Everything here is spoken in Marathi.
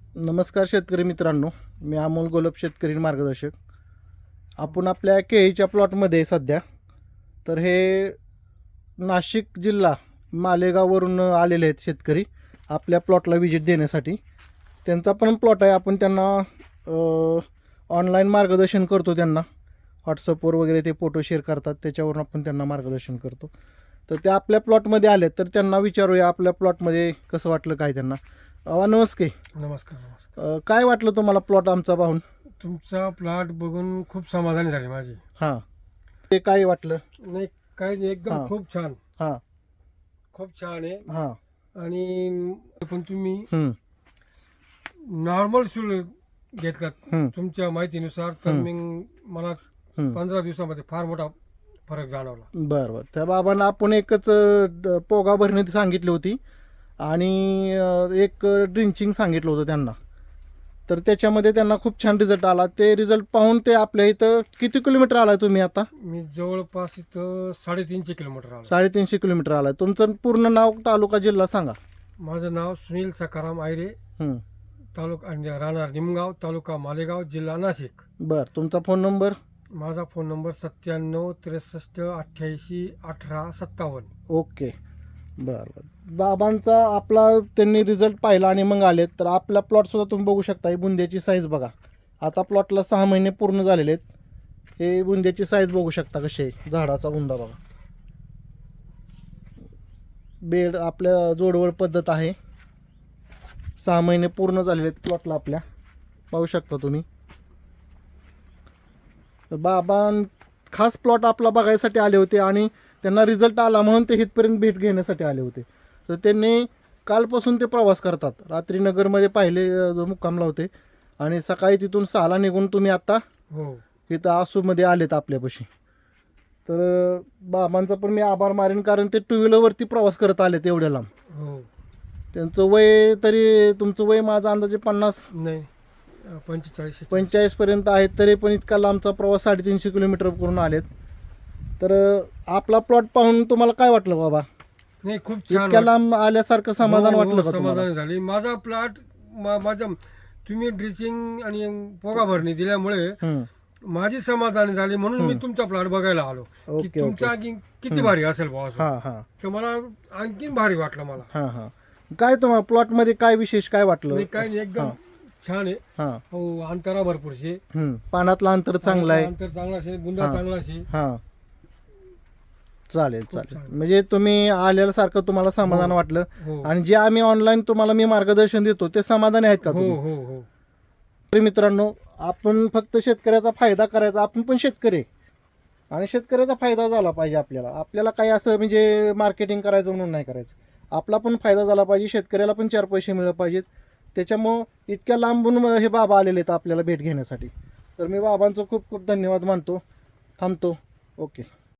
नमस्कार शेतकरी मित्रांनो, मी अमोल गोलप शेतकरी मार्गदर्शक. आपण आपल्या केळीच्या प्लॉटमध्ये सध्या तर हे नाशिक जिल्हा मालेगाववरून आलेले आहेत शेतकरी आपल्या प्लॉटला व्हिजिट देण्यासाठी. त्यांचा पण प्लॉट आहे. आपण त्यांना ऑनलाईन मार्गदर्शन करतो. त्यांना व्हॉट्सअपवर वगैरे ते फोटो शेअर करतात, त्याच्यावरून आपण त्यांना मार्गदर्शन करतो. तर ते आपल्या प्लॉटमध्ये आले, तर त्यांना विचारूया आपल्या प्लॉटमध्ये कसं वाटलं काय त्यांना. नमस्ते. नमस्कार. काय वाटलं तुम्हाला प्लॉट आमचा पाहून? तुमचा प्लॉट बघून खूप समाधानी झाली माझी. हां, ते काय वाटलं? नाही काही नाही, एकदम हां. खूप छान. हां खूप छान आहे. हां आणि पण तुम्ही हं, नॉर्मल शूळ घेतलात हं, तुमच्या माहितीनुसार, तर हं. मला हं. 15 दिवसामध्ये फार मोठा फरक जाणवला. बरं बरं. त्या बाबांना आपण एकच पोगा भरणी सांगितली होती आणि एक ड्रिंचिंग सांगितलं होतं त्यांना. तर त्याच्यामध्ये त्यांना खूप छान रिझल्ट आला. ते रिझल्ट पाहून ते आपल्या इथं किती किलोमीटर आला तुम्ही आता? मी जवळपास इथं 350 किलोमीटर आलो. 350 किलोमीटर आला. तुमचं पूर्ण नाव, तालुका, जिल्हा सांगा. माझं नाव सुनील सकाराम आयरे, हं. तालुका राहणार निमगाव, तालुका मालेगाव, जिल्हा नाशिक. बरं. तुमचा फोन नंबर? माझा फोन नंबर 97 63 88 18 57. ओके. बरं बरं. बाबांचा आपला त्यांनी रिझल्ट पाहिला आणि मग आले. तर आपला प्लॉटसुद्धा तुम्ही बघू शकता. ही बुंद्याची साईज बघा. आता प्लॉटला 6 महिने पूर्ण झालेले आहेत. हे बुंद्याची साईज बघू शकता कशी आहे. झाडाचा बुंदा बघा. बेड आपल्या जोडवळ पद्धत आहे. 6 महिने पूर्ण झालेले आहेत प्लॉटला आपल्या, पाहू शकता तुम्ही. बाबां खास प्लॉट आपला बघायसाठी आले होते आणि त्यांना रिझल्ट आला म्हणून ते इथपर्यंत भेट घेण्यासाठी आले होते. तर त्यांनी कालपासून ते प्रवास करतात. रात्री नगरमध्ये पाहिले जो मुक्कामला होते आणि सकाळी तिथून 6ला निघून तुम्ही आता हो. इथं आसूमध्ये आलेत आपल्यापाशी. तर बाबांचा पण मी आभार मारेन, कारण ते 2 व्हीलरवरती प्रवास करत आलेत एवढ्या लांब. हो. त्यांचं वय तरी, तुमचं वय माझा अंदाजे 50 नाही 45 45पर्यंत आहेत, तरी पण इतका लांबचा प्रवास 350 किलोमीटर करून आलेत. तर आपला प्लॉट पाहून तुम्हाला काय वाटलं बाबा? नाही, खूप छान इतक्या लांब आल्यासारखं समाधान हो, वाटलं का तुम्हाला? समाधान झाली. माझा प्लॉट माझा तुम्ही ड्रिचिंग आणि पोगा भरणी दिल्यामुळे हं. माझी समाधान झाली, म्हणून मी तुमचा प्लॉट बघायला आलो की ओके, तुमचा किती भारी असेल बुवा असं. हां हां तर मला आणखीन भारी वाटलं मला. हां हां. काय तुम्हाला प्लॉटमध्ये काय विशेष काय वाटलं? नाही काही नाही, एकदम छान आहे. हां. हो, अंतरा भरपूरशे, पानातलं अंतर चांगलं आहे. अंतर चांगला असेल, बुंदा चांगला असेल. हां, चालेल चालेल. छान. म्हणजे तुम्ही आल्यासारखं तुम्हाला समाधान वाटलं. हो आणि जे आम्ही ऑनलाईन तुम्हाला मी मार्गदर्शन देतो ते समाधानी आहेत का हो तुम्ही? हो हो. तर मित्रांनो, आपण फक्त शेतकऱ्याचा फायदा करायचा. आपण पण शेतकरी आहे आणि शेतकऱ्याचा फायदा झाला पाहिजे आपल्याला. आपल्याला काही असं म्हणजे मार्केटिंग करायचं म्हणून नाही करायचं. आपला पण फायदा झाला पाहिजे, शेतकऱ्याला पण 4 पैसे मिळाले पाहिजेत. त्याच्यामुळं इतक्या लांबून हे बाबा आलेले आहेत आपल्याला भेट घेण्यासाठी. तर मी बाबांचं खूप खूप धन्यवाद मानतो. थांबतो. ओके.